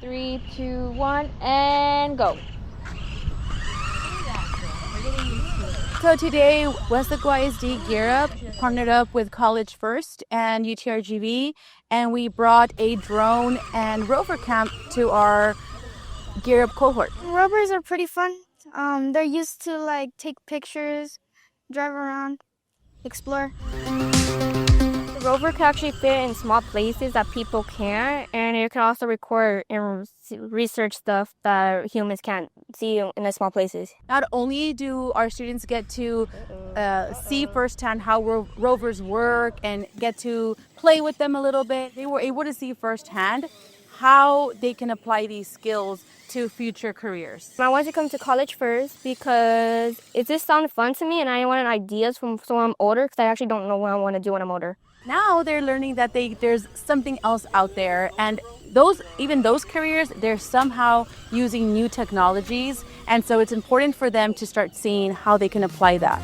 3, 2, 1, and go. So today, Weslaco ISD Gear Up partnered up with College First and UTRGV, and we brought a drone and rover camp to our Gear Up cohort. Rovers are pretty fun. They're used to like take pictures, drive around, explore. The rover can actually fit in small places that people can't, and it can also record and research stuff that humans can't see in the small places. Not only do our students get to see firsthand how rovers work and get to play with them a little bit, they were able to see firsthand how they can apply these skills to future careers. I wanted to come to College First because it just sounded fun to me, and I wanted ideas from someone older because I actually don't know what I want to do when I'm older. Now they're learning that there's something else out there, and even those careers, they're somehow using new technologies, and so it's important for them to start seeing how they can apply that.